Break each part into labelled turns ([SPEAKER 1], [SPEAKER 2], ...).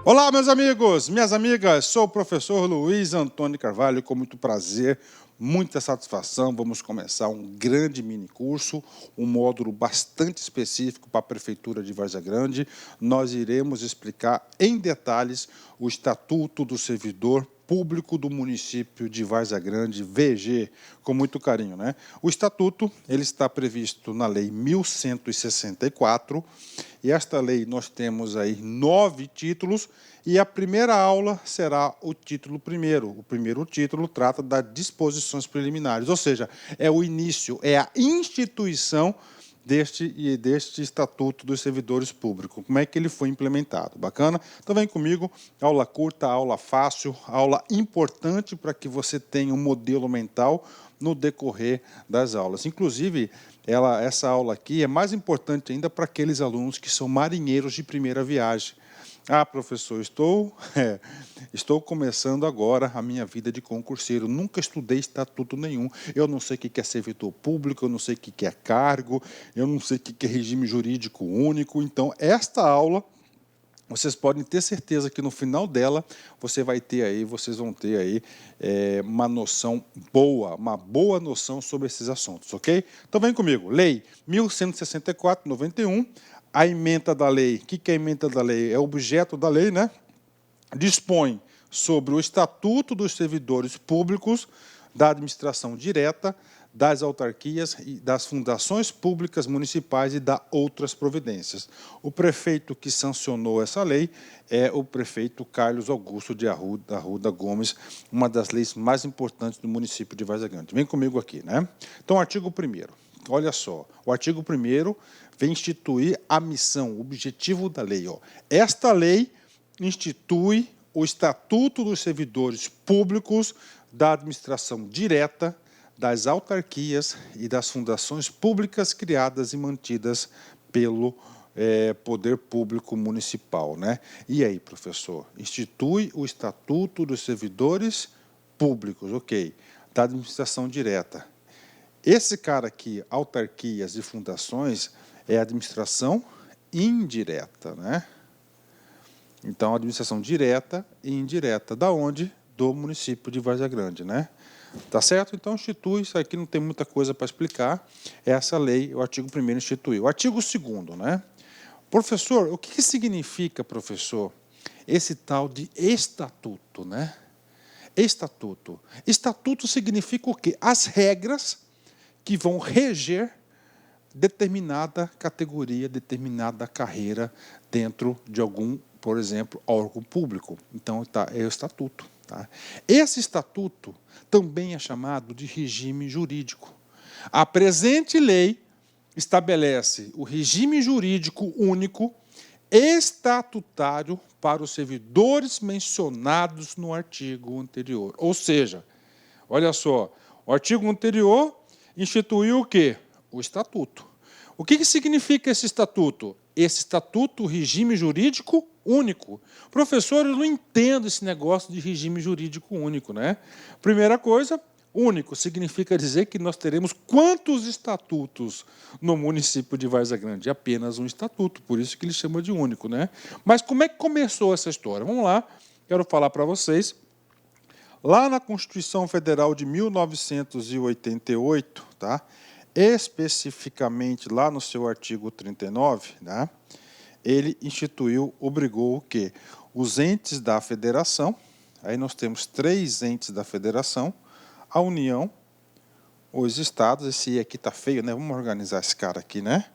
[SPEAKER 1] Olá, meus amigos, minhas amigas, sou o professor Luiz Antônio Carvalho, com muito prazer, muita satisfação. Vamos começar um grande mini-curso, um módulo bastante específico para a Prefeitura de Várzea Grande. Nós iremos explicar em detalhes o Estatuto do Servidor Público do município de Várzea Grande, VG, com muito carinho, né? O Estatuto, ele está previsto na Lei 1164, e esta lei nós temos aí 9 títulos, e a primeira aula será o título primeiro. O primeiro título trata das disposições preliminares, ou seja, é o início, é a instituição deste Estatuto dos Servidores Públicos. Como é que ele foi implementado? Bacana? Então vem comigo, aula curta, aula fácil, aula importante para que você tenha um modelo mental no decorrer das aulas. Inclusive, essa aula aqui é mais importante ainda para aqueles alunos que são marinheiros de primeira viagem. Ah, professor, estou começando agora a minha vida de concurseiro. Nunca estudei estatuto nenhum. Eu não sei o que é servidor público, eu não sei o que é cargo, eu não sei o que é regime jurídico único. Então, esta aula, vocês podem ter certeza que no final dela vocês vão ter aí uma noção boa, uma boa noção sobre esses assuntos, ok? Então vem comigo. Lei 1164/91. A ementa da lei, o que é a ementa da lei? É o objeto da lei, né? Dispõe sobre o Estatuto dos Servidores Públicos, da administração direta, das autarquias e das fundações públicas municipais e da outras providências. O prefeito que sancionou essa lei é o prefeito Carlos Augusto de Arruda Gomes, uma das leis mais importantes do município de Várzea Grande. Vem comigo aqui, né? Então, artigo 1º. Olha só, o artigo 1º vem instituir a missão, o objetivo da lei. Ó. Esta lei institui o Estatuto dos Servidores Públicos, da administração direta, das autarquias e das fundações públicas criadas e mantidas pelo Poder Público Municipal. Né? E aí, professor? Institui o Estatuto dos Servidores Públicos, ok, da administração direta. Esse cara aqui, autarquias e fundações, é a administração indireta, né? Então, administração direta e indireta. Da onde? Do município de Várzea Grande, né? Tá certo? Então, institui, isso aqui não tem muita coisa para explicar. Essa lei, o artigo 1º instituiu. O artigo 2º, né? Professor, o que significa, professor, esse tal de estatuto, né? Estatuto. Estatuto significa o quê? As regras que vão reger determinada categoria, determinada carreira dentro de algum, por exemplo, órgão público. Então, é o estatuto. Tá? Esse estatuto também é chamado de regime jurídico. A presente lei estabelece o regime jurídico único estatutário para os servidores mencionados no artigo anterior. Ou seja, olha só, o artigo anterior instituiu o quê? O estatuto. O que significa esse estatuto? Esse estatuto, o regime jurídico único. Professor, eu não entendo esse negócio de regime jurídico único, né? Primeira coisa, único significa dizer que nós teremos quantos estatutos no município de Várzea Grande? Apenas um estatuto, por isso que ele chama de único, né? Mas como é que começou essa história? Vamos lá, quero falar para vocês. Lá na Constituição Federal de 1988, tá? Especificamente lá no seu artigo 39, né? Ele obrigou o quê? Os entes da federação, aí nós temos 3 entes da federação, a União, os estados, esse aqui está feio, né? Vamos organizar esse cara aqui, né?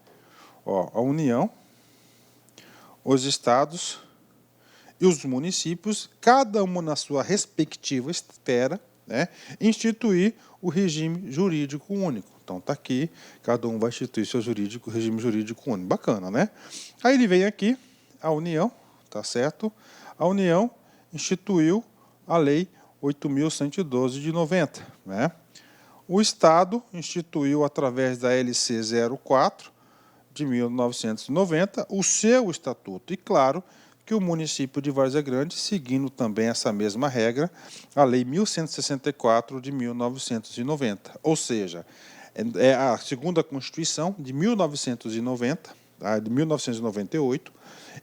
[SPEAKER 1] Ó, a União, os estados e os municípios, cada uma na sua respectiva esfera, né, instituir o regime jurídico único. Então, está aqui, cada um vai instituir seu regime jurídico único. Bacana, né? Aí ele vem aqui, a União, tá certo? A União instituiu a Lei 8.112 de 90, né? O Estado instituiu, através da LC 04 de 1990, o seu estatuto. E, claro, que o município de Várzea Grande, seguindo também essa mesma regra, a Lei 1164 de 1990. Ou seja, é a segunda Constituição de 1990, de 1998,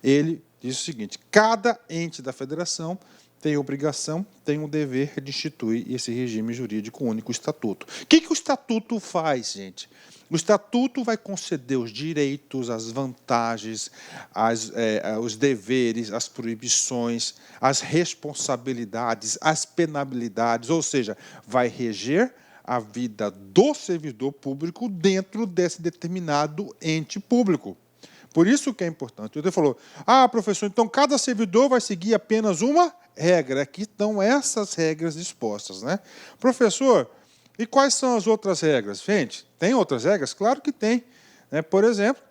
[SPEAKER 1] ele diz o seguinte: cada ente da federação tem obrigação, tem o dever de instituir esse regime jurídico único, o Estatuto. O que o Estatuto faz, gente? O Estatuto vai conceder os direitos, as vantagens, os deveres, as proibições, as responsabilidades, as penalidades, ou seja, vai reger a vida do servidor público dentro desse determinado ente público. Por isso que é importante. Você falou, professor, então cada servidor vai seguir apenas uma regra. Aqui estão essas regras dispostas, né? Professor, e quais são as outras regras? Gente, tem outras regras? Claro que tem. Né? Por exemplo,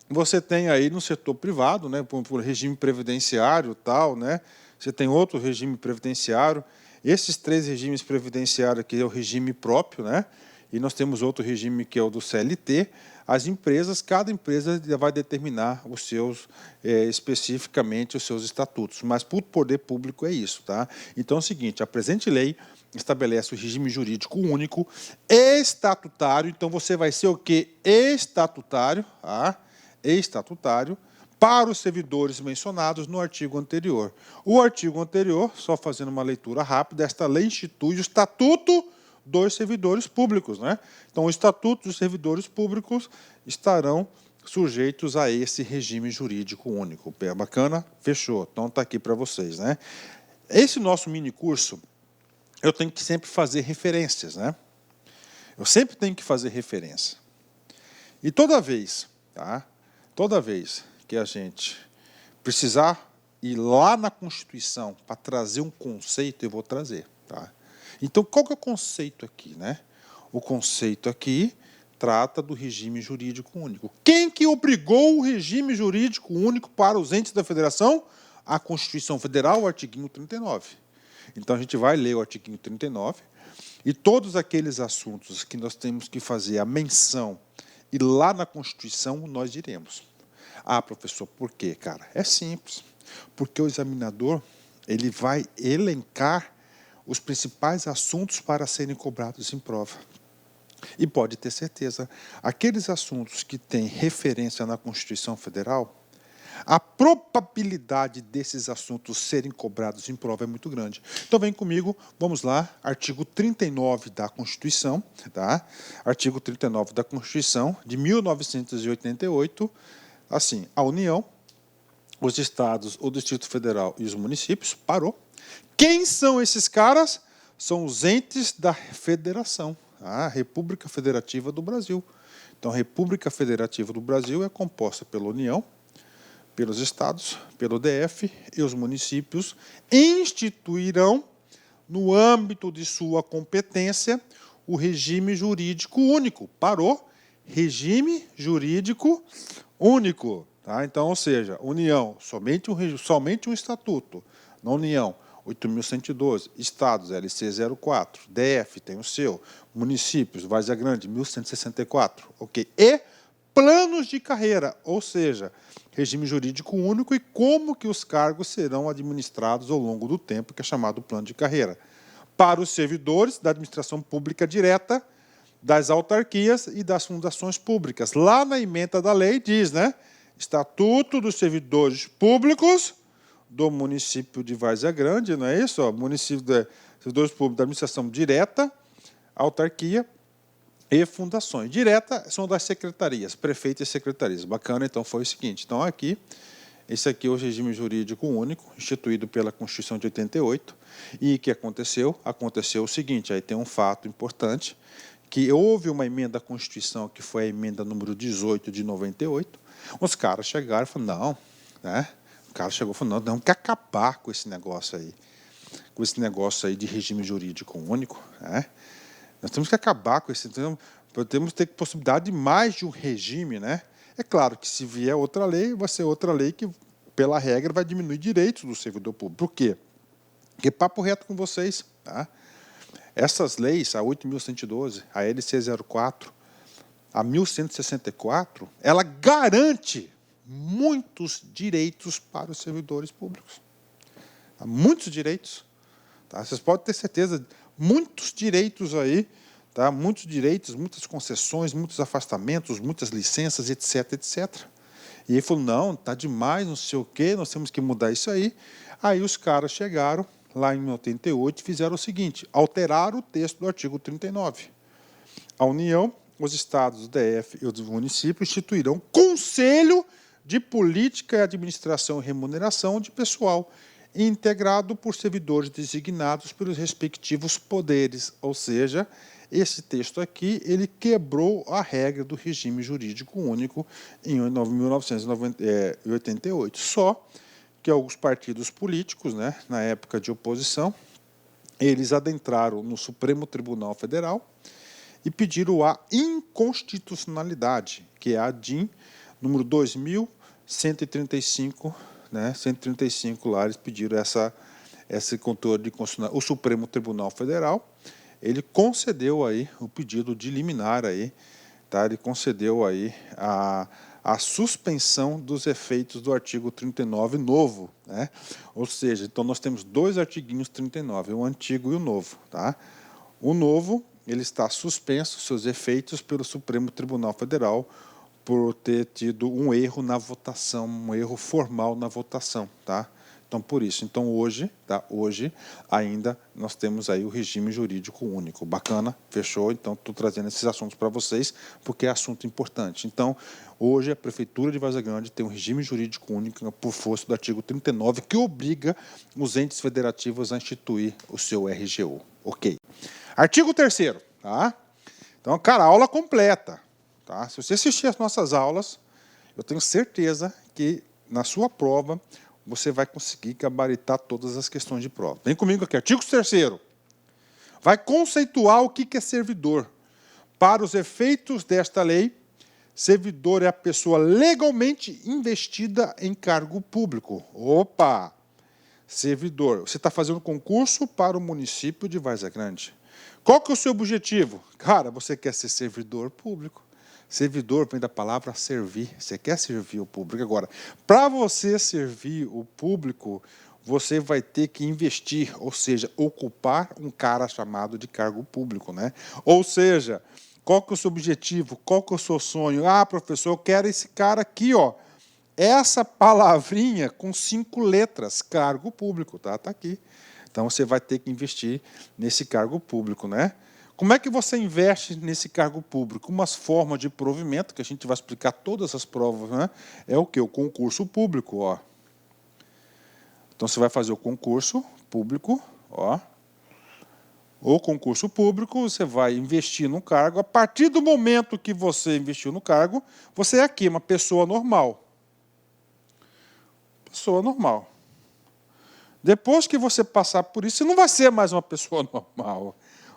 [SPEAKER 1] você tem aí no setor privado, né, por regime previdenciário tal, né? Você tem outro regime previdenciário. Esses 3 regimes previdenciários aqui é o regime próprio, né? E nós temos outro regime que é o do CLT. As empresas, cada empresa vai determinar os seus, especificamente os seus estatutos, mas para o poder público é isso, tá? Então é o seguinte, a presente lei estabelece o regime jurídico único, estatutário, então você vai ser o quê? Estatutário, tá? Estatutário, para os servidores mencionados no artigo anterior. O artigo anterior, só fazendo uma leitura rápida, esta lei institui o Estatuto dos servidores públicos, né? Então, o Estatuto dos servidores públicos estarão sujeitos a esse regime jurídico único. Bacana? Fechou. Então, está aqui para vocês, né? Esse nosso mini curso, eu tenho que sempre fazer referências, né? Eu sempre tenho que fazer referência. E toda vez, tá? Toda vez que a gente precisar ir lá na Constituição para trazer um conceito, eu vou trazer, tá? Então, qual que é o conceito aqui, né? O conceito aqui trata do regime jurídico único. Quem que obrigou o regime jurídico único para os entes da federação? A Constituição Federal, o artiguinho 39. Então, a gente vai ler o artiguinho 39 e todos aqueles assuntos que nós temos que fazer a menção e lá na Constituição nós diremos. Professor, por quê, cara? É simples. Porque o examinador ele vai elencar os principais assuntos para serem cobrados em prova. E pode ter certeza, aqueles assuntos que têm referência na Constituição Federal, a probabilidade desses assuntos serem cobrados em prova é muito grande. Então, vem comigo, vamos lá, artigo 39 da Constituição, tá? Artigo 39 da Constituição, de 1988, assim, a União, os estados, o Distrito Federal e os municípios, parou. Quem são esses caras? São os entes da federação, a República Federativa do Brasil. Então, a República Federativa do Brasil é composta pela União, pelos estados, pelo DF e os municípios instituirão, no âmbito de sua competência, o regime jurídico único. Parou? Regime jurídico único. Tá? Então, ou seja, União, somente um estatuto. Na União, 8.112, estados, LC 04, DF tem o seu, municípios, Várzea Grande, 1.164, ok? E planos de carreira, ou seja, regime jurídico único e como que os cargos serão administrados ao longo do tempo, que é chamado plano de carreira. Para os servidores da administração pública direta, das autarquias e das fundações públicas. Lá na ementa da lei diz, né? Estatuto dos servidores públicos do município de Várzea Grande, não é isso? Município de servidores públicos da administração direta, autarquia e fundações. Direta são das secretarias, prefeito e secretarias. Bacana, então foi o seguinte. Então, aqui, esse aqui é o regime jurídico único, instituído pela Constituição de 88. E o que aconteceu? Aconteceu o seguinte, aí tem um fato importante, que houve uma emenda à Constituição, que foi a emenda número 18 de 98. Os caras chegaram e falaram, não, né? O cara chegou e falou, não, temos que acabar com esse negócio aí de regime jurídico único, né? Nós temos que acabar com esse, temos que ter possibilidade de mais de um regime, né? É claro que se vier outra lei, vai ser outra lei que, pela regra, vai diminuir direitos do servidor público. Por quê? Porque, papo reto com vocês, tá? Essas leis, a 8.112, a LC 04, a 1.164, ela garante muitos direitos para os servidores públicos. Muitos direitos. Tá? Vocês podem ter certeza, muitos direitos aí, tá? Muitos direitos, muitas concessões, muitos afastamentos, muitas licenças, etc, etc. E ele falou, não, está demais, não sei o quê, nós temos que mudar isso aí. Aí os caras chegaram, lá em 88, e fizeram o seguinte, alteraram o texto do artigo 39. A União, os estados, o DF e os municípios instituirão Conselho de Política e Administração e Remuneração de Pessoal, integrado por servidores designados pelos respectivos poderes. Ou seja, esse texto aqui, ele quebrou a regra do regime jurídico único em 1988. Só que alguns partidos políticos, né, na época de oposição, eles adentraram no Supremo Tribunal Federal e pediram a inconstitucionalidade, que é a DIN número 2135, né, 135 lá, eles pediram esse controle de constitucionalidade. O Supremo Tribunal Federal, ele concedeu aí o pedido de liminar aí, tá? Ele concedeu aí a suspensão dos efeitos do artigo 39 novo, né? Ou seja, então nós temos dois artiguinhos 39, o antigo e o novo, tá? O novo, ele está suspenso seus efeitos pelo Supremo Tribunal Federal por ter tido um erro na votação, um erro formal na votação, tá? Então, por isso. Então, hoje, tá? Hoje, ainda, nós temos aí o regime jurídico único. Bacana, fechou? Então, estou trazendo esses assuntos para vocês, porque é assunto importante. Então, hoje, a Prefeitura de Várzea Grande tem um regime jurídico único por força do artigo 39, que obriga os entes federativos a instituir o seu RGU. Ok. Artigo 3º, tá? Então, cara, aula completa. Tá? Se você assistir as nossas aulas, eu tenho certeza que, na sua prova, você vai conseguir gabaritar todas as questões de prova. Vem comigo aqui, artigo 3º. Vai conceituar o que é servidor. Para os efeitos desta lei, servidor é a pessoa legalmente investida em cargo público. Opa! Servidor. Você está fazendo concurso para o município de Várzea Grande. Qual que é o seu objetivo? Cara, você quer ser servidor público. Servidor vem da palavra servir. Você quer servir o público. Agora, para você servir o público, você vai ter que investir, ou seja, ocupar um cara chamado de cargo público, né? Ou seja, qual que é o seu objetivo? Qual que é o seu sonho? Ah, professor, eu quero esse cara aqui, ó. Essa palavrinha com 5 letras, cargo público, tá? Tá aqui. Então, você vai ter que investir nesse cargo público, né? Como é que você investe nesse cargo público? Umas formas de provimento, que a gente vai explicar todas as provas, né? É o quê? O concurso público, ó. Então, você vai fazer o concurso público, ó. O concurso público, você vai investir no cargo. A partir do momento que você investiu no cargo, você é aqui, uma pessoa normal. Pessoa normal. Depois que você passar por isso, você não vai ser mais uma pessoa normal.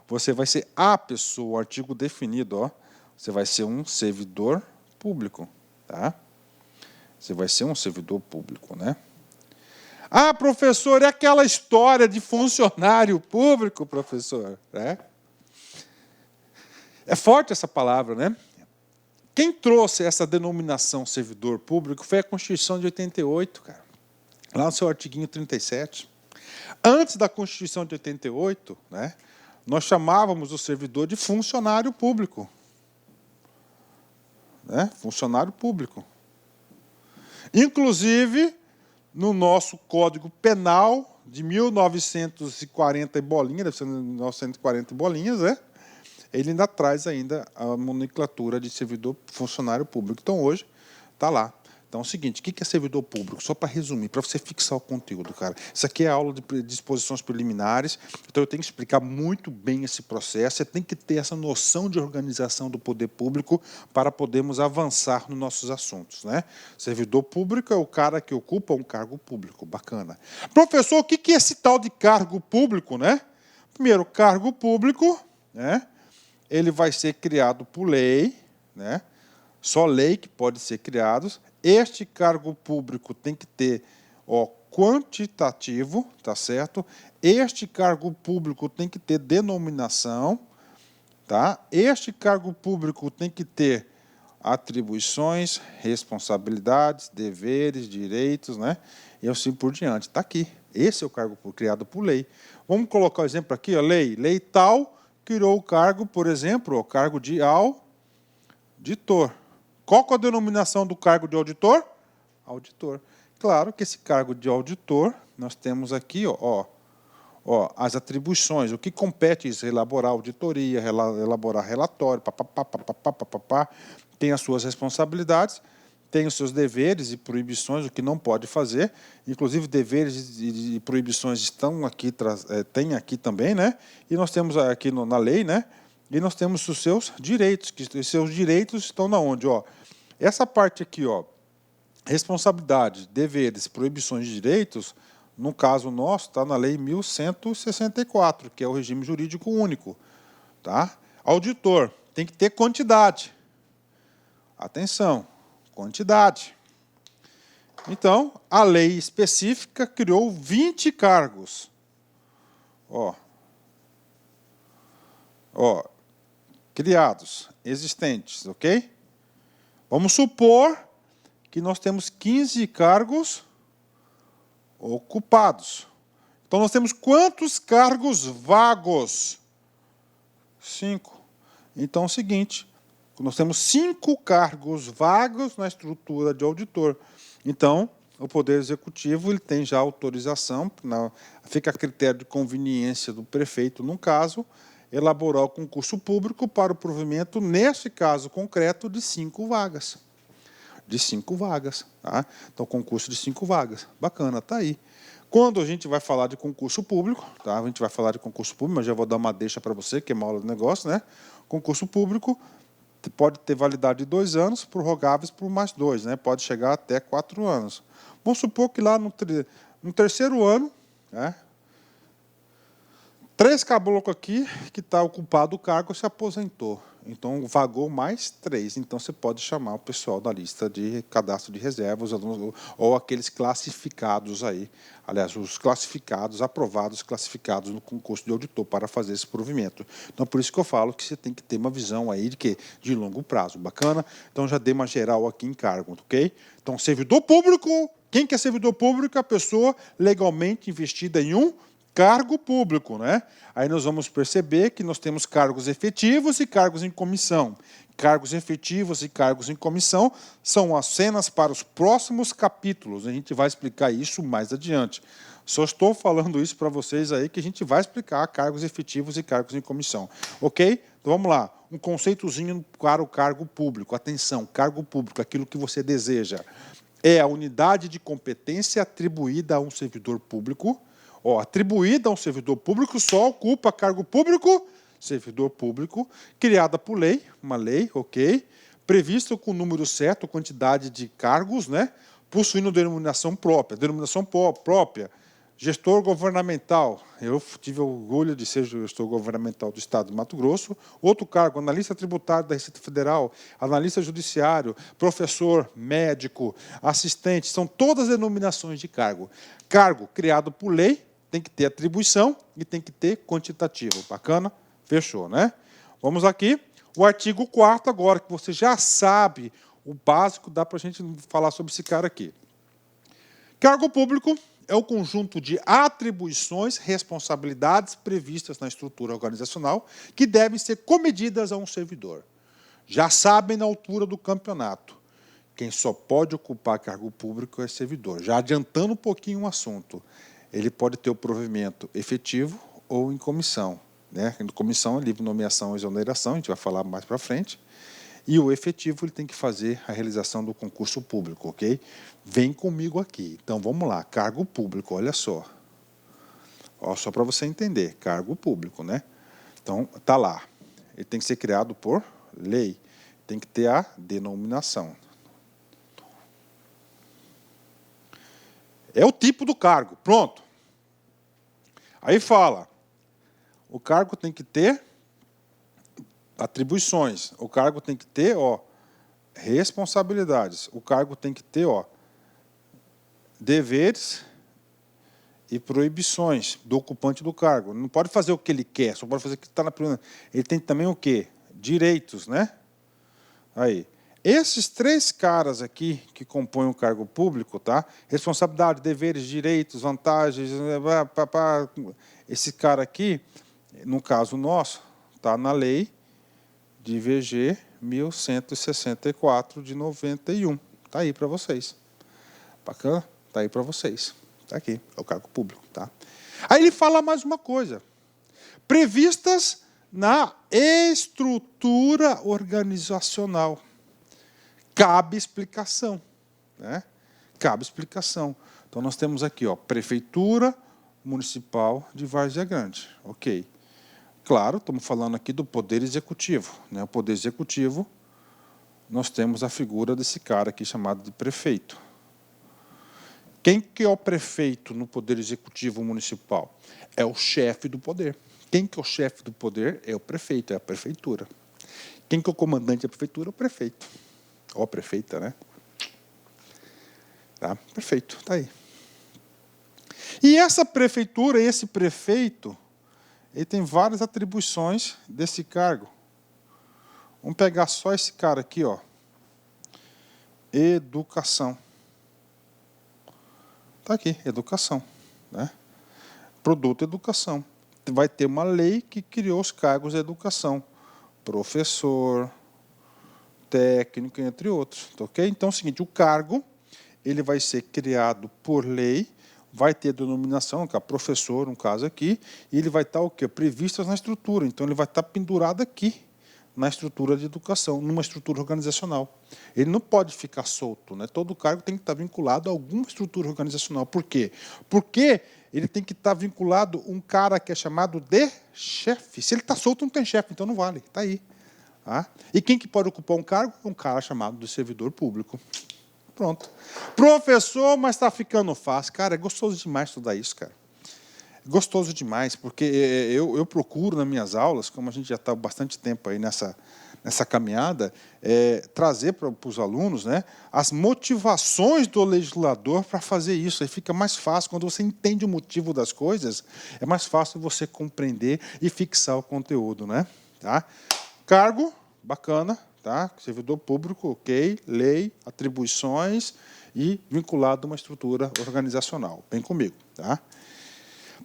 [SPEAKER 1] Você vai ser a pessoa, o artigo definido, ó. Você vai ser um servidor público, tá? Você vai ser um servidor público, né? Ah, professor, é aquela história de funcionário público, professor, né? É forte essa palavra, né? Quem trouxe essa denominação servidor público foi a Constituição de 88, cara. Lá no seu artiguinho 37. Antes da Constituição de 88, né? Nós chamávamos o servidor de funcionário público. Né? Funcionário público. Inclusive, no nosso Código Penal de 1940 e bolinha, deve ser 1940 e bolinhas, né? Ele ainda traz ainda a nomenclatura de servidor funcionário público. Então, hoje, está lá. Então, é o seguinte, o que é servidor público? Só para resumir, para você fixar o conteúdo, cara. Isso aqui é a aula de disposições preliminares, então eu tenho que explicar muito bem esse processo, você tem que ter essa noção de organização do poder público para podermos avançar nos nossos assuntos, né? Servidor público é o cara que ocupa um cargo público, bacana. Professor, o que é esse tal de cargo público, né? Primeiro, cargo público, né? Ele vai ser criado por lei, né? Só lei que pode ser criado. Este cargo público tem que ter, ó, quantitativo, tá certo? Este cargo público tem que ter denominação, tá? Este cargo público tem que ter atribuições, responsabilidades, deveres, direitos, né? E assim por diante. Está aqui. Esse é o cargo criado por lei. Vamos colocar o exemplo aqui, ó, lei. Lei tal criou o cargo, por exemplo, o cargo de auditor. Qual que é a denominação do cargo de auditor? auditor. Claro que esse cargo de auditor, nós temos aqui, as atribuições, o que compete isso, elaborar auditoria, elaborar relatório, tem as suas responsabilidades, tem os seus deveres e proibições, o que não pode fazer, inclusive deveres e proibições estão aqui, tem aqui também, né? E nós temos aqui na lei, né? E nós temos os seus direitos, que os seus direitos estão na onde, Essa parte aqui, responsabilidades, deveres, proibições de direitos, no caso nosso, está na Lei 1164, que é o regime jurídico único. Tá? Auditor, tem que ter quantidade. Atenção, quantidade. Então, a lei específica criou 20 cargos. Criados, existentes, ok? Vamos supor que nós temos 15 cargos ocupados. Então, nós temos quantos cargos vagos? 5. Então, é o seguinte, nós temos 5 cargos vagos na estrutura de auditor. Então, o Poder Executivo ele tem já autorização, fica a critério de conveniência do prefeito, num caso, elaborar o concurso público para o provimento, nesse caso concreto, de 5 vagas. De 5 vagas. Tá? Então, concurso de 5 vagas. Bacana, está aí. Quando a gente vai falar de concurso público, tá? A gente vai falar de concurso público, mas já vou dar uma deixa para você, que é uma aula do negócio, né? Concurso público pode ter validade de 2 anos, prorrogáveis por mais 2, né? Pode chegar até 4 anos. Vamos supor que lá no terceiro ano, né? 3 caboclos aqui, que está ocupado o cargo, se aposentou. Então, vagou mais 3. Então, você pode chamar o pessoal da lista de cadastro de reservas ou aqueles classificados aí. Aliás, os classificados, aprovados, classificados no concurso de auditor para fazer esse provimento. Então, por isso que eu falo que você tem que ter uma visão aí de longo prazo. Bacana? Então, já dei uma geral aqui em cargo, ok? Então, servidor público, quem que é servidor público? A pessoa legalmente investida em um cargo público, né? Aí nós vamos perceber que nós temos cargos efetivos e cargos em comissão. Cargos efetivos e cargos em comissão são as cenas para os próximos capítulos. A gente vai explicar isso mais adiante. Só estou falando isso para vocês aí, que a gente vai explicar cargos efetivos e cargos em comissão. Ok? Então vamos lá. Um conceitozinho para o cargo público. Atenção, cargo público, aquilo que você deseja. É a unidade de competência atribuída a um servidor público. Atribuída a um servidor público, só ocupa cargo público, servidor público, criada por lei, uma lei, ok, prevista com o número certo, quantidade de cargos, né, possuindo denominação própria, gestor governamental. Eu tive orgulho de ser gestor governamental do Estado de Mato Grosso. Outro cargo, analista tributário da Receita Federal, analista judiciário, professor, médico, assistente, são todas denominações de cargo. Cargo criado por lei, tem que ter atribuição e tem que ter quantitativo. Bacana? Fechou, né? Vamos aqui. O artigo 4º agora, que você já sabe o básico, dá para a gente falar sobre esse cara aqui. Cargo público é o conjunto de atribuições, responsabilidades previstas na estrutura organizacional que devem ser comedidas a um servidor. Já sabem na altura do campeonato. Quem só pode ocupar cargo público é servidor. Já adiantando um pouquinho o assunto. Ele pode ter o provimento efetivo ou em comissão. Né? Em comissão é livre nomeação e exoneração, a gente vai falar mais para frente. E o efetivo ele tem que fazer a realização do concurso público, ok? Vem comigo aqui. Então, vamos lá. Cargo público, olha só. Só para você entender. Cargo público, né? Então, está lá. Ele tem que ser criado por lei. Tem que ter a denominação. É o tipo do cargo. Pronto. Aí fala. O cargo tem que ter atribuições. O cargo tem que ter, responsabilidades. O cargo tem que ter, deveres e proibições do ocupante do cargo. Não pode fazer o que ele quer, só pode fazer o que está na primeira. Ele tem também o quê? Direitos, né? Aí. Esses 3 caras aqui que compõem o cargo público, tá? Responsabilidade, deveres, direitos, vantagens, esse cara aqui, no caso nosso, está na lei de VG 1164 de 91. Está aí para vocês. Bacana? Está aí para vocês. Está aqui, é o cargo público. Tá? Aí ele fala mais uma coisa. Previstas na estrutura organizacional. Cabe explicação. Né? Cabe explicação. Então, nós temos aqui, ó, Prefeitura Municipal de Várzea Grande. Ok. Claro, estamos falando aqui do Poder Executivo. Né? O Poder Executivo, nós temos a figura desse cara aqui chamado de prefeito. Quem que é o prefeito no Poder Executivo Municipal? É o chefe do poder. Quem que é o chefe do poder? É o prefeito, é a prefeitura. Quem que é o comandante da prefeitura? É o prefeito. Ou a prefeita, né? Tá? Perfeito, está aí. E essa prefeitura, esse prefeito, ele tem várias atribuições desse cargo. Vamos pegar só esse cara aqui, ó. Educação. Está aqui, educação. Né? Produto educação. Vai ter uma lei que criou os cargos de educação. Professor, técnico, entre outros. Tá, ok? Então é o seguinte, o cargo ele vai ser criado por lei, vai ter denominação, que é professor, no caso aqui, e ele vai estar o quê? Previsto na estrutura. Então ele vai estar pendurado aqui, na estrutura de educação, numa estrutura organizacional. Ele não pode ficar solto, né? Todo cargo tem que estar vinculado a alguma estrutura organizacional. Por quê? Porque ele tem que estar vinculado a um cara que é chamado de chefe. Se ele está solto, não tem chefe, então não vale. Está aí. Tá? E quem que pode ocupar um cargo? Um cara chamado de servidor público. Pronto. Professor, mas está ficando fácil. Cara, é gostoso demais estudar isso, cara. Gostoso demais, porque eu procuro nas minhas aulas, como a gente já está há bastante tempo aí nessa caminhada, trazer para os alunos, né, as motivações do legislador para fazer isso. Aí fica mais fácil, quando você entende o motivo das coisas, é mais fácil você compreender e fixar o conteúdo. Né? Tá? Cargo, bacana, tá? Servidor público, ok, lei, atribuições e vinculado a uma estrutura organizacional. Vem comigo. Tá?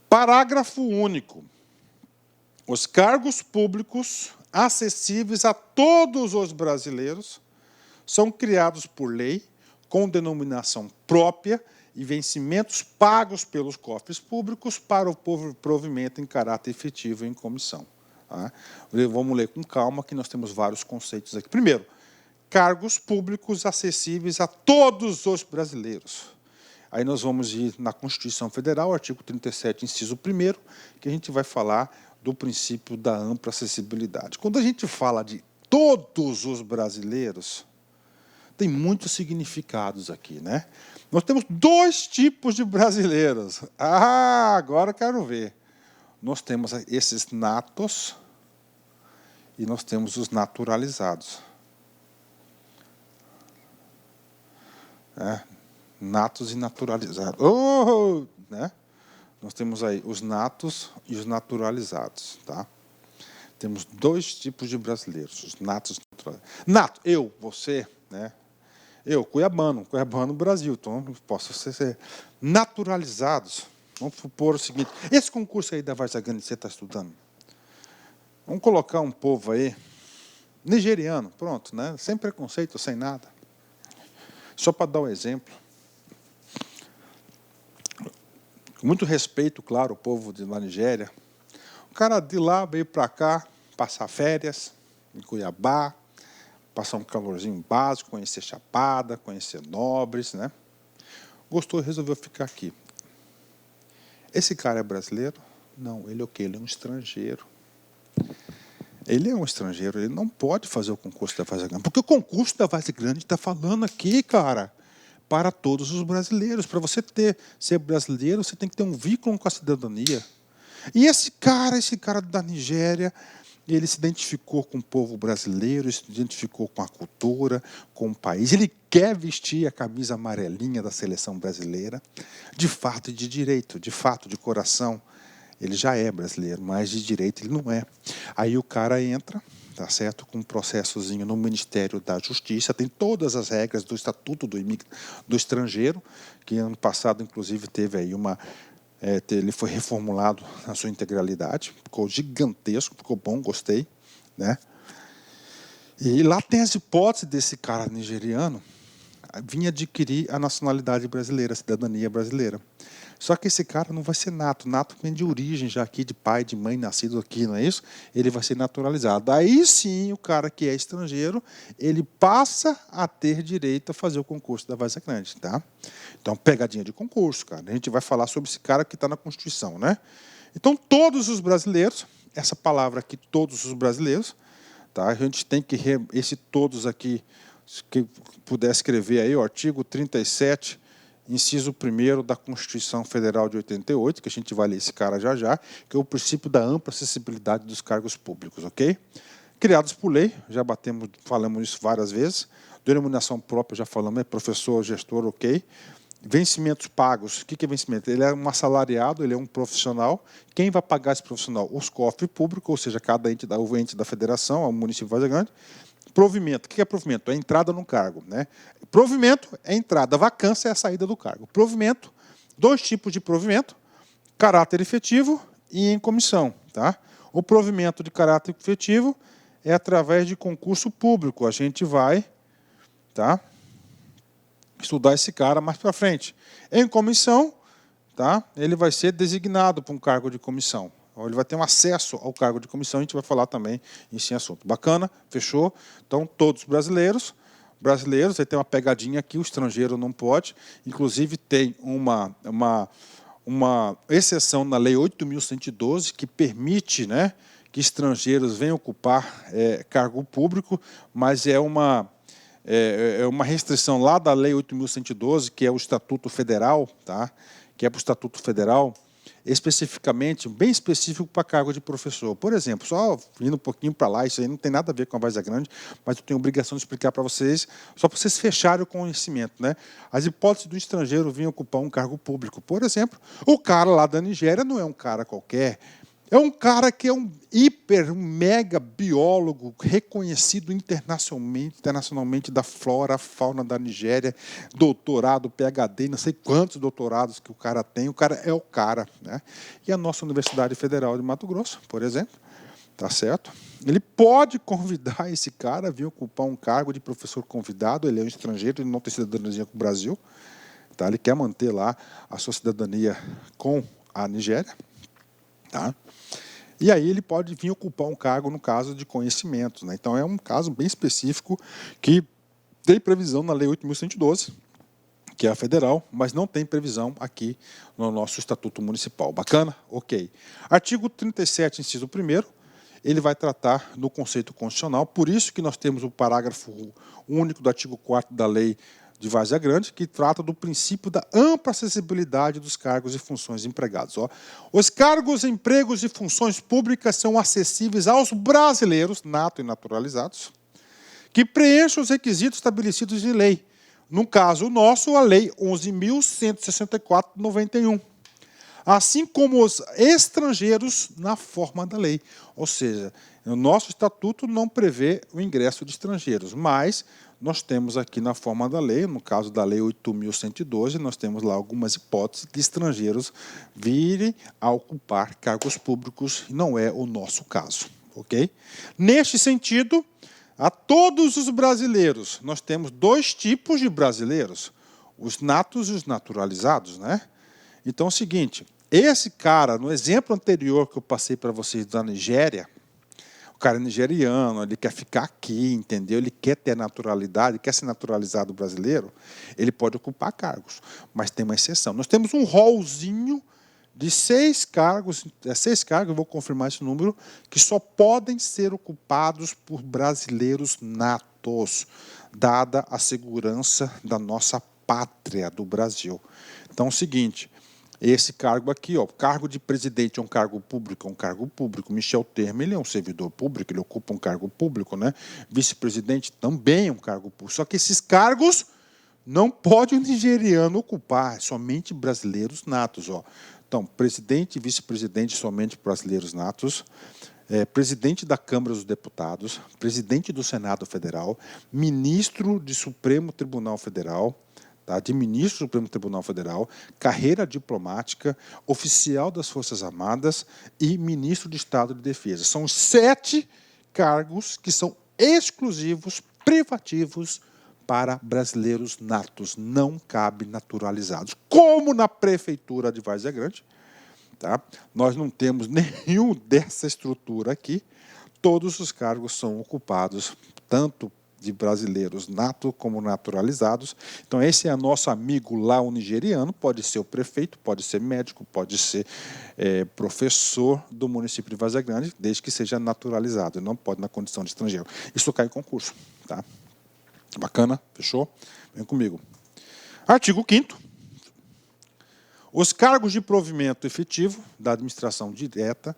[SPEAKER 1] Parágrafo único. Os cargos públicos acessíveis a todos os brasileiros são criados por lei, com denominação própria e vencimentos pagos pelos cofres públicos para o provimento em caráter efetivo em comissão. Tá? Vamos ler com calma, que nós temos vários conceitos aqui. Primeiro, cargos públicos acessíveis a todos os brasileiros. Aí nós vamos ir na Constituição Federal, artigo 37, inciso 1º, que a gente vai falar do princípio da ampla acessibilidade. Quando a gente fala de todos os brasileiros, tem muitos significados aqui, né? Nós temos dois tipos de brasileiros. Ah, agora eu quero ver. Nós temos esses natos e nós temos os naturalizados. Natos e naturalizados. Oh, né? Nós temos aí os natos e os naturalizados. Tá? Temos dois tipos de brasileiros, os natos e os naturalizados. Nato, eu, você, né? Eu, cuiabano Brasil, então posso ser naturalizados. Vamos supor o seguinte, esse concurso aí da Várzea Grande que você está estudando, vamos colocar um povo aí, nigeriano, pronto, né? Sem preconceito, sem nada. Só para dar um exemplo. Com muito respeito, claro, o povo da Nigéria. O cara de lá veio para cá passar férias em Cuiabá, passar um calorzinho básico, conhecer Chapada, conhecer Nobres, né? Gostou e resolveu ficar aqui. Esse cara é brasileiro? Não, ele é o quê? Ele é um estrangeiro. Ele é um estrangeiro, ele não pode fazer o concurso da Várzea Grande. Porque o concurso da Várzea Grande está falando aqui, cara, para todos os brasileiros. Para você ser brasileiro, você tem que ter um vínculo com a cidadania. E esse cara da Nigéria, ele se identificou com o povo brasileiro, se identificou com a cultura, com o país. Ele quer vestir a camisa amarelinha da seleção brasileira, de fato e de direito, de fato, de coração. Ele já é brasileiro, mas de direito ele não é. Aí o cara entra, tá certo, com um processozinho no Ministério da Justiça, tem todas as regras do Estatuto do Estrangeiro, que ano passado, inclusive, teve aí ele foi reformulado na sua integralidade, ficou gigantesco, ficou bom, gostei, né? E lá tem as hipóteses desse cara nigeriano vir adquirir a nacionalidade brasileira, a cidadania brasileira. Só que esse cara não vai ser nato. Nato vem de origem já aqui, de pai, de mãe, nascido aqui, não é isso? Ele vai ser naturalizado. Aí sim, o cara que é estrangeiro, ele passa a ter direito a fazer o concurso da Várzea Grande, tá? Então, pegadinha de concurso, cara. A gente vai falar sobre esse cara que está na Constituição, né? Então, todos os brasileiros, essa palavra aqui, todos os brasileiros, tá? A gente tem que, esse todos aqui, que puder escrever aí, o artigo 37, inciso 1º da Constituição Federal de 88, que a gente vai ler esse cara já, que é o princípio da ampla acessibilidade dos cargos públicos, ok? Criados por lei, já falamos isso várias vezes, denominação própria, já falamos, é professor, gestor, ok? Vencimentos pagos, o que é vencimento? Ele é um assalariado, ele é um profissional. Quem vai pagar esse profissional? Os cofres públicos, ou seja, cada ente da federação, o município de Várzea Grande. Provimento, o que é provimento? É a entrada no cargo, né? Provimento é a entrada, vacância é a saída do cargo. Provimento, 2 tipos de provimento, caráter efetivo e em comissão, tá? O provimento de caráter efetivo é através de concurso público. A gente vai, tá, estudar esse cara mais para frente. Em comissão, tá, ele vai ser designado para um cargo de comissão. Ele vai ter um acesso ao cargo de comissão, a gente vai falar também nesse assunto. Bacana? Fechou? Então, todos brasileiros, aí tem uma pegadinha aqui, o estrangeiro não pode. Inclusive, tem uma exceção na Lei 8.112, que permite, né, que estrangeiros venham ocupar cargo público, mas é uma restrição lá da Lei 8.112, que é o Estatuto Federal, tá? Que é para o Estatuto Federal, especificamente, bem específico para cargo de professor. Por exemplo, só indo um pouquinho para lá, isso aí não tem nada a ver com a Várzea Grande, mas eu tenho a obrigação de explicar para vocês, só para vocês fecharem o conhecimento, né? As hipóteses do estrangeiro vir ocupar um cargo público. Por exemplo, o cara lá da Nigéria não é um cara qualquer, é um cara que é um mega biólogo reconhecido internacionalmente da flora, fauna da Nigéria, doutorado, PhD, não sei quantos doutorados que o cara tem, o cara é o cara, né? E a nossa Universidade Federal de Mato Grosso, por exemplo, tá certo? Ele pode convidar esse cara a vir ocupar um cargo de professor convidado, ele é um estrangeiro, ele não tem cidadania com o Brasil, tá? Ele quer manter lá a sua cidadania com a Nigéria, tá? E aí ele pode vir ocupar um cargo no caso de conhecimentos, né? Então é um caso bem específico que tem previsão na Lei 8.112, que é a federal, mas não tem previsão aqui no nosso Estatuto Municipal. Bacana? Ok. Artigo 37, inciso 1º, ele vai tratar do conceito constitucional, por isso que nós temos o parágrafo único do artigo 4º da Lei de Várzea Grande, que trata do princípio da ampla acessibilidade dos cargos e funções empregados. Ó. Os cargos, empregos e funções públicas são acessíveis aos brasileiros, nato e naturalizados, que preencham os requisitos estabelecidos em lei. No caso nosso, a Lei 11.164/91. Assim como os estrangeiros na forma da lei. Ou seja, o nosso estatuto não prevê o ingresso de estrangeiros, mas nós temos aqui na forma da lei, no caso da Lei 8.112, nós temos lá algumas hipóteses de estrangeiros virem a ocupar cargos públicos, e não é o nosso caso. Ok? Neste sentido, a todos os brasileiros, nós temos 2 tipos de brasileiros, os natos e os naturalizados, né? Então é o seguinte, esse cara, no exemplo anterior que eu passei para vocês da Nigéria, o cara é nigeriano, ele quer ficar aqui, entendeu? Ele quer ter naturalidade, quer ser naturalizado brasileiro, ele pode ocupar cargos, mas tem uma exceção. Nós temos um rolzinho de 6 cargos, eu vou confirmar esse número, que só podem ser ocupados por brasileiros natos, dada a segurança da nossa pátria, do Brasil. Então é o seguinte, esse cargo aqui, ó, cargo de presidente é um cargo público, Michel Temer, ele é um servidor público, ele ocupa um cargo público, né? Vice-presidente também é um cargo público. Só que esses cargos não pode o nigeriano ocupar, somente brasileiros natos, ó. Então, presidente e vice-presidente somente brasileiros natos, presidente da Câmara dos Deputados, presidente do Senado Federal, ministro do Supremo Tribunal Federal, tá, de ministro do Supremo Tribunal Federal, carreira diplomática, oficial das Forças Armadas e ministro de Estado de Defesa. São os 7 cargos que são exclusivos, privativos para brasileiros natos, não cabe naturalizados. Como na prefeitura de Várzea Grande, tá? Nós não temos nenhum dessa estrutura aqui, todos os cargos são ocupados tanto de brasileiros natos como naturalizados. Então, esse é nosso amigo lá, o nigeriano, pode ser o prefeito, pode ser médico, pode ser professor do município de Várzea Grande, desde que seja naturalizado, não pode na condição de estrangeiro. Isso cai em concurso, tá? Bacana? Fechou? Vem comigo. Artigo 5º. Os cargos de provimento efetivo da administração direta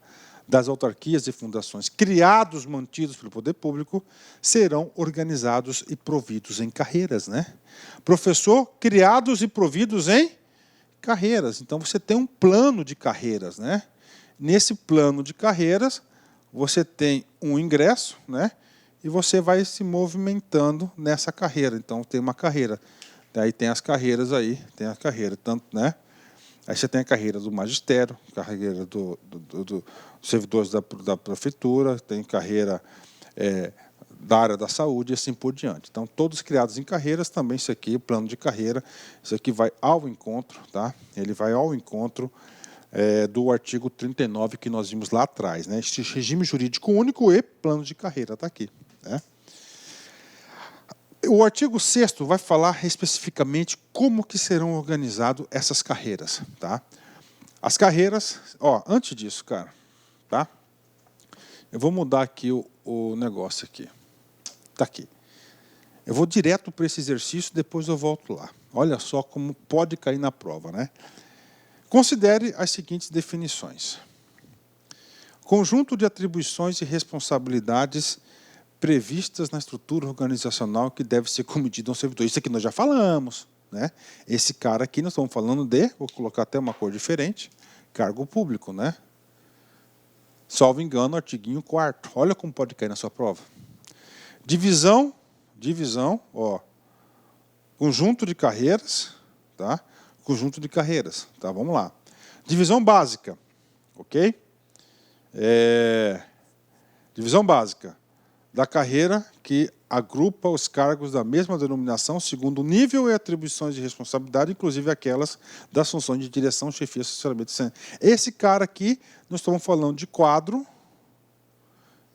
[SPEAKER 1] das autarquias e fundações criados, mantidos pelo poder público, serão organizados e providos em carreiras, né? Professor, criados e providos em carreiras. Então, você tem um plano de carreiras, né? Nesse plano de carreiras, você tem um ingresso, né? E você vai se movimentando nessa carreira. Então, tem uma carreira. Daí tem as carreiras aí, tem a carreira, tanto, né? Aí você tem a carreira do magistério, carreira dos servidores da prefeitura, tem carreira da área da saúde e assim por diante. Então, todos criados em carreiras, também isso aqui, plano de carreira, isso aqui vai ao encontro, tá? Ele vai ao encontro do artigo 39 que nós vimos lá atrás, né? Este regime jurídico único e plano de carreira, está aqui, né? O artigo 6º vai falar especificamente como que serão organizadas essas carreiras, tá? As carreiras, antes disso, cara, tá? Eu vou mudar aqui o negócio aqui. Tá aqui. Eu vou direto para esse exercício, depois eu volto lá. Olha só como pode cair na prova, né? Considere as seguintes definições. Conjunto de atribuições e responsabilidades previstas na estrutura organizacional que deve ser cometido a um servidor. Isso aqui nós já falamos, né? Esse cara aqui nós estamos falando de, vou colocar até uma cor diferente, cargo público, né? Salvo engano, artiguinho 4º. Olha como pode cair na sua prova. Divisão, conjunto de carreiras, tá? Conjunto de carreiras, tá? Vamos lá. Divisão básica, ok? Divisão básica da carreira que agrupa os cargos da mesma denominação segundo o nível e atribuições de responsabilidade, inclusive aquelas das funções de direção, chefia, assessoramento. Esse cara aqui, nós estamos falando de quadro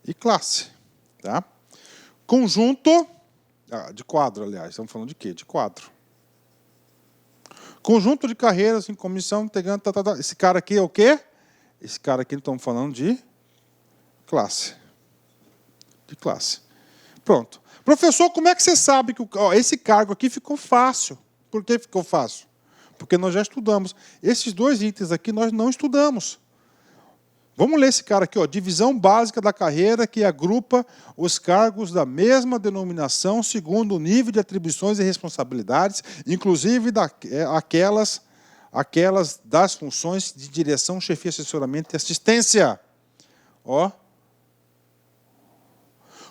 [SPEAKER 1] e classe, tá? Conjunto, de quadro, aliás, estamos falando de quê? De quadro. Conjunto de carreiras em comissão, integrante, esse cara aqui é o quê? Esse cara aqui, estamos falando de classe. De classe. Pronto. Professor, como é que você sabe que esse cargo aqui ficou fácil? Por que ficou fácil? Porque nós já estudamos. Esses dois itens aqui nós não estudamos. Vamos ler esse cara aqui, divisão básica da carreira que agrupa os cargos da mesma denominação segundo o nível de atribuições e responsabilidades, inclusive aquelas das funções de direção, chefia, assessoramento e assistência.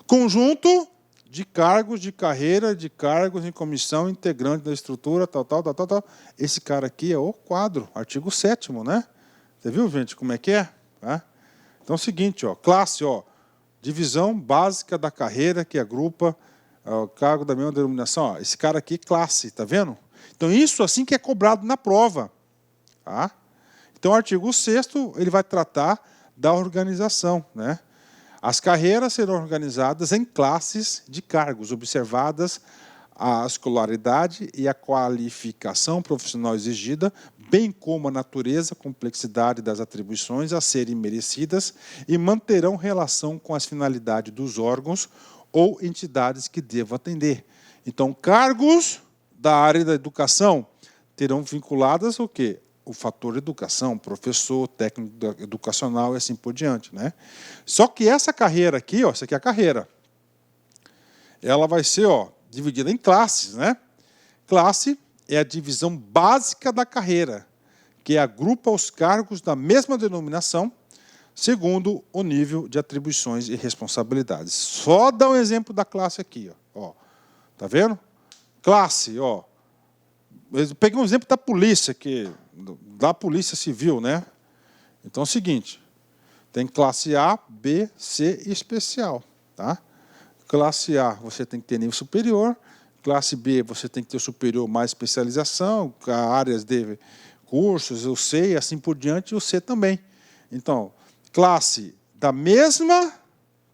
[SPEAKER 1] Conjunto de cargos de carreira, de cargos em comissão integrante da estrutura, tal. Esse cara aqui é o quadro, artigo 7º, né? Você viu, gente, como é que é? Então é o seguinte, classe, divisão básica da carreira que agrupa o cargo da mesma denominação. Esse cara aqui, classe, tá vendo? Então isso assim que é cobrado na prova. Tá? Então o artigo 6º, ele vai tratar da organização, né? As carreiras serão organizadas em classes de cargos, observadas a escolaridade e a qualificação profissional exigida, bem como a natureza, complexidade das atribuições a serem merecidas e manterão relação com as finalidades dos órgãos ou entidades que devam atender. Então, cargos da área da educação terão vinculadas o quê? O fator educação, professor, técnico educacional e assim por diante, né? Só que essa carreira aqui, essa aqui é a carreira, ela vai ser dividida em classes, né? Classe é a divisão básica da carreira, que agrupa os cargos da mesma denominação, segundo o nível de atribuições e responsabilidades. Só dá um exemplo da classe aqui, tá vendo? Classe, Eu peguei um exemplo da polícia, da polícia civil, né? Então é o seguinte, tem classe A, B, C e especial, tá? Classe A você tem que ter nível superior, Classe B, você tem que ter superior mais especialização, áreas de cursos, o C e assim por diante, e o C também. Então, classe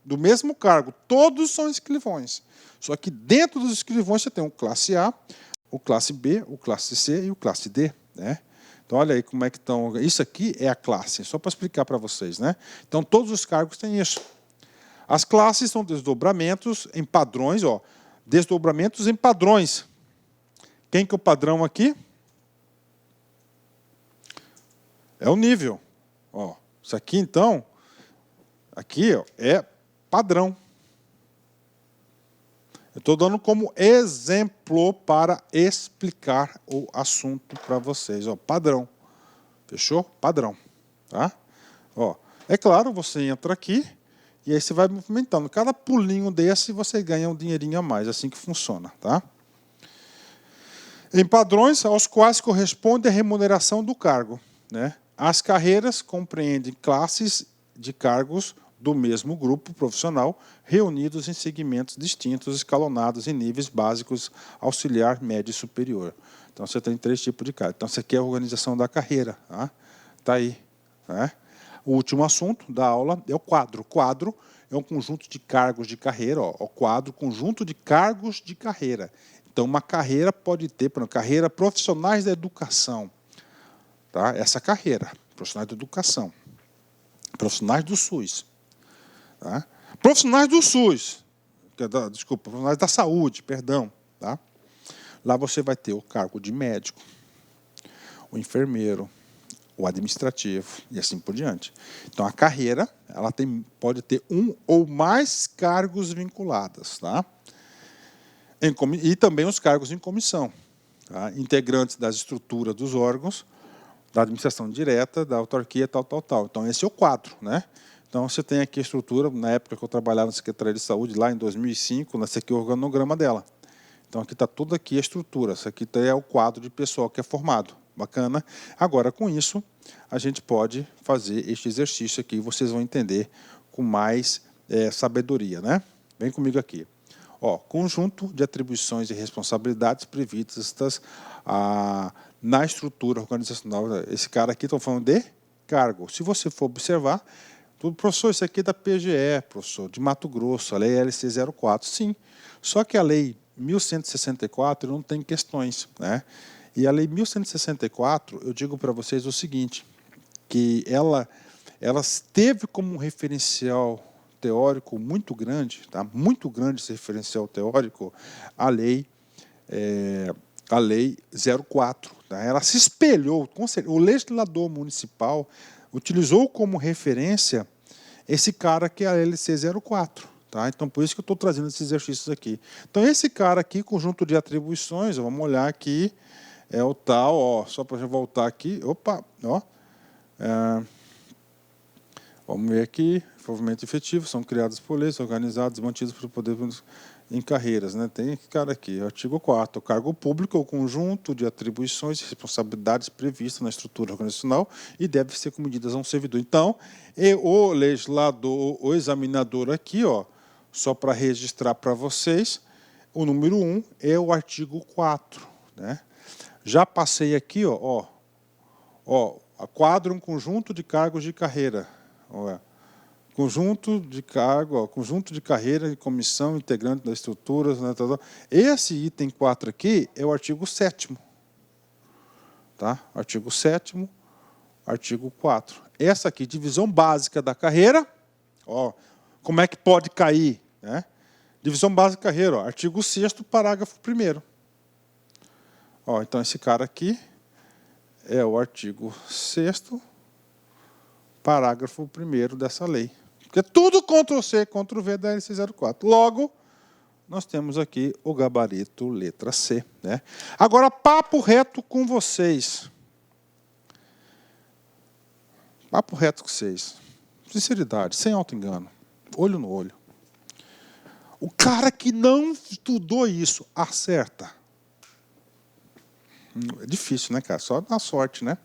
[SPEAKER 1] do mesmo cargo, todos são escrivões. Só que dentro dos escrivões você tem o classe A, o classe B, o classe C e o classe D, né? Então, olha aí como é que estão. Isso aqui é a classe, só para explicar para vocês, né? Então, todos os cargos têm isso. As classes são desdobramentos em padrões, ó. Desdobramentos em padrões. Quem que é o padrão aqui? É o nível. Ó, isso aqui, então, aqui ó, é padrão. Eu estou dando como exemplo para explicar o assunto para vocês. Ó, padrão. Fechou? Padrão. Tá? Ó, é claro, você entra aqui e aí você vai movimentando. Cada pulinho desse você ganha um dinheirinho a mais. Assim que funciona. Tá? Em padrões aos quais corresponde a remuneração do cargo, né? As carreiras compreendem classes de cargos do mesmo grupo profissional, reunidos em segmentos distintos, escalonados em níveis básicos, auxiliar, médio e superior. Então, você tem 3 tipos de cargos. Então, você quer a organização da carreira. Tá aí. Né? O último assunto da aula é o quadro. O quadro é um conjunto de cargos de carreira. Ó, o quadro, conjunto de cargos de carreira. Então, uma carreira pode ter, por exemplo, carreira profissionais da educação. Tá? Essa carreira, profissionais da educação. Profissionais do SUS. Tá? Profissionais do SUS, desculpa, profissionais da saúde, perdão. Tá? Lá você vai ter o cargo de médico, o enfermeiro, o administrativo e assim por diante. Então, a carreira ela pode ter um ou mais cargos vinculados. Tá? E também os cargos em comissão. Tá? Integrantes das estruturas dos órgãos, da administração direta, da autarquia, tal. Então, esse é o quadro, né? Então, você tem aqui a estrutura, na época que eu trabalhava na Secretaria de Saúde, lá em 2005, esse aqui é o organograma dela. Então, aqui está tudo aqui a estrutura. Isso aqui é o quadro de pessoal que é formado. Bacana? Agora, com isso, a gente pode fazer este exercício aqui, vocês vão entender com mais sabedoria, né? Vem comigo aqui. Ó, conjunto de atribuições e responsabilidades previstas na estrutura organizacional. Esse cara aqui, estou falando de cargo. Se você for observar, tudo, professor, isso aqui é da PGE, professor, de Mato Grosso, a lei LC 04, sim. Só que a lei 1164 não tem questões, né? E a lei 1164, eu digo para vocês o seguinte, que ela teve como um referencial teórico muito grande, tá? Muito grande esse referencial teórico, a lei 04. Tá? Ela se espelhou, o legislador municipal utilizou como referência esse cara que é a LC 04. Tá? Então, por isso que eu estou trazendo esses exercícios aqui. Então, esse cara aqui, conjunto de atribuições, vamos olhar aqui, é o tal, ó, só para voltar aqui, opa, ó, vamos ver aqui, envolvimento efetivo, são criados por leis, organizados, mantidos por poder em carreiras. Né? Tem esse cara aqui, artigo 4º, o cargo público é o conjunto de atribuições e responsabilidades previstas na estrutura organizacional e deve ser comedidas a um servidor. Então, o legislador, o examinador aqui, ó, só para registrar para vocês, o número 1 é o artigo 4. Né? Já passei aqui, ó, quadro um conjunto de cargos de carreira. Ó, conjunto de cargo, ó, conjunto de carreira e comissão integrante das estruturas. Né, esse item 4 aqui é o artigo 7º. Tá? Artigo 7º, artigo 4. Essa aqui, divisão básica da carreira. Ó, como é que pode cair? Né? Divisão básica da carreira, ó, artigo 6º, parágrafo 1º. Ó, então, esse cara aqui é o artigo 6º, parágrafo 1º dessa lei. Porque tudo Ctrl+C, Ctrl+V da LC 04. Logo, nós temos aqui o gabarito letra C. Né? Agora, papo reto com vocês. Papo reto com vocês. Sinceridade, sem auto-engano. Olho no olho. O cara que não estudou isso, acerta. É difícil, né, cara? Só na sorte, né?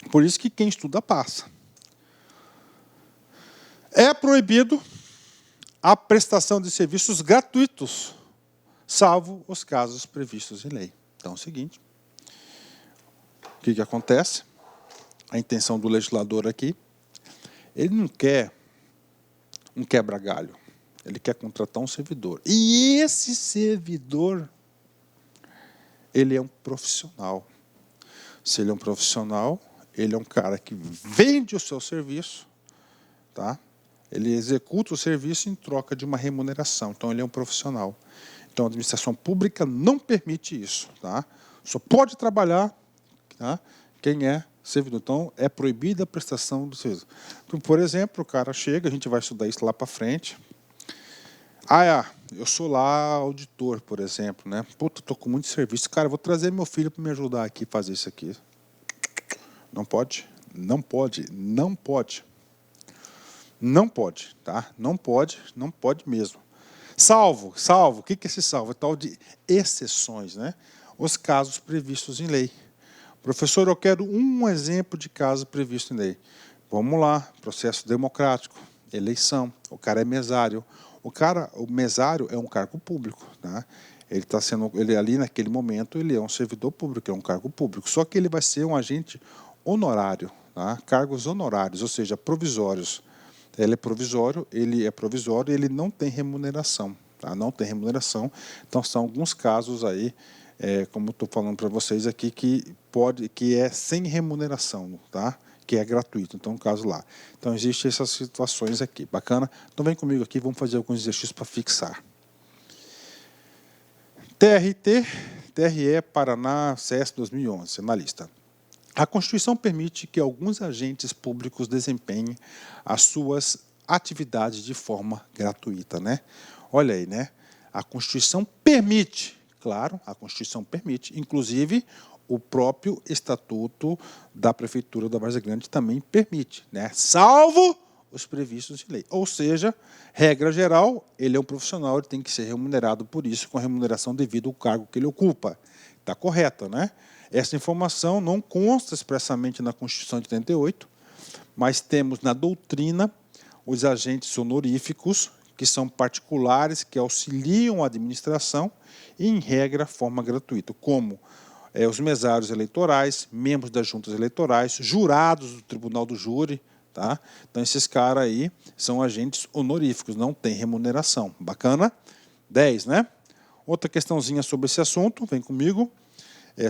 [SPEAKER 1] Por isso que quem estuda passa. É proibido a prestação de serviços gratuitos salvo os casos previstos em lei. Então é o seguinte, o que acontece? A intenção do legislador aqui, ele não quer um quebra-galho, ele quer contratar um servidor. E esse servidor, ele é um profissional. Se ele é um profissional, ele é um cara que vende o seu serviço, tá? Ele executa o serviço em troca de uma remuneração. Então, ele é um profissional. Então, a administração pública não permite isso, tá? Só pode trabalhar, tá, quem é servidor. Então, é proibida a prestação do serviço. Então, por exemplo, o cara chega, a gente vai estudar isso lá para frente. Eu sou lá auditor, por exemplo, né? Puta, estou com muito serviço. Cara, vou trazer meu filho para me ajudar aqui a fazer isso aqui. Não pode? Não pode, não pode. Não pode, tá? Não pode mesmo. Salvo, o que é esse salvo? É tal de exceções, né? Os casos previstos em lei. Professor, eu quero um exemplo de caso previsto em lei. Vamos lá, processo democrático, eleição, o cara é mesário. O mesário é um cargo público, tá? Ele ali naquele momento, ele é um servidor público, é um cargo público. Só que ele vai ser um agente honorário, tá? Cargos honorários, ou seja, provisórios. Ele é provisório, ele não tem remuneração, tá? Não tem remuneração. Então são alguns casos aí, como estou falando para vocês aqui, que é sem remuneração, tá? Que é gratuito. Então, um caso lá. Então, existem essas situações aqui. Bacana? Então, vem comigo aqui, vamos fazer alguns exercícios para fixar. TRE, Paraná, CS 2011, na lista. A Constituição permite que alguns agentes públicos desempenhem as suas atividades de forma gratuita, né? Olha aí, né? A Constituição permite, claro, a Constituição permite, inclusive o próprio Estatuto da Prefeitura da Várzea Grande também permite, né? Salvo os previstos de lei. Ou seja, regra geral, ele é um profissional, ele tem que ser remunerado por isso, com a remuneração devido ao cargo que ele ocupa. Está correta, né? Essa informação não consta expressamente na Constituição de 88, mas temos na doutrina os agentes honoríficos, que são particulares, que auxiliam a administração e, em regra, forma gratuita, como os mesários eleitorais, membros das juntas eleitorais, jurados do Tribunal do Júri, tá? Então, esses caras aí são agentes honoríficos, não tem remuneração. Bacana? 10, né? Outra questãozinha sobre esse assunto, vem comigo.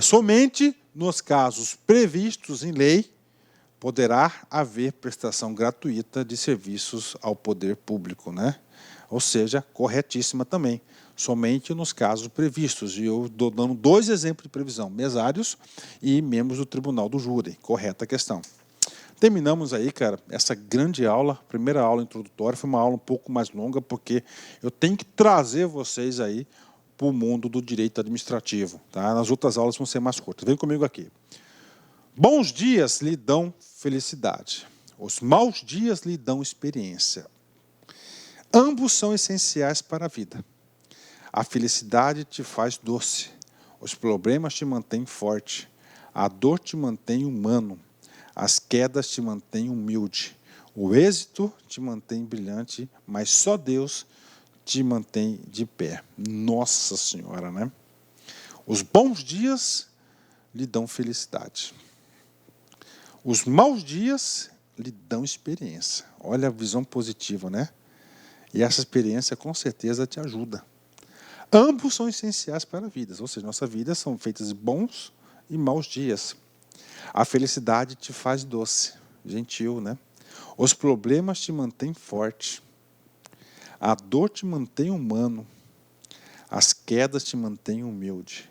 [SPEAKER 1] Somente nos casos previstos em lei poderá haver prestação gratuita de serviços ao poder público, né? Ou seja, corretíssima também. Somente nos casos previstos. E eu estou dando 2 exemplos de previsão, mesários e membros do Tribunal do Júri. Correta a questão. Terminamos aí, cara, essa grande aula, primeira aula introdutória, foi uma aula um pouco mais longa, porque eu tenho que trazer vocês aí para o mundo do direito administrativo, tá? Nas outras aulas vão ser mais curtas. Vem comigo aqui. Bons dias lhe dão felicidade. Os maus dias lhe dão experiência. Ambos são essenciais para a vida. A felicidade te faz doce. Os problemas te mantêm forte. A dor te mantém humano. As quedas te mantêm humilde. O êxito te mantém brilhante, mas só Deus te mantém de pé. Nossa Senhora, né? Os bons dias lhe dão felicidade. Os maus dias lhe dão experiência. Olha a visão positiva, né? E essa experiência com certeza te ajuda. Ambos são essenciais para a vida, ou seja, nossa vida são feitas de bons e maus dias. A felicidade te faz doce, gentil, né? Os problemas te mantêm forte. A dor te mantém humano. As quedas te mantêm humilde.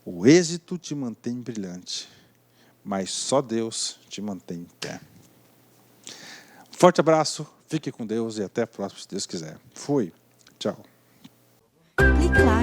[SPEAKER 1] O êxito te mantém brilhante. Mas só Deus te mantém em pé. Forte abraço, fique com Deus e até a próxima, se Deus quiser. Fui. Tchau.
[SPEAKER 2] Clique lá.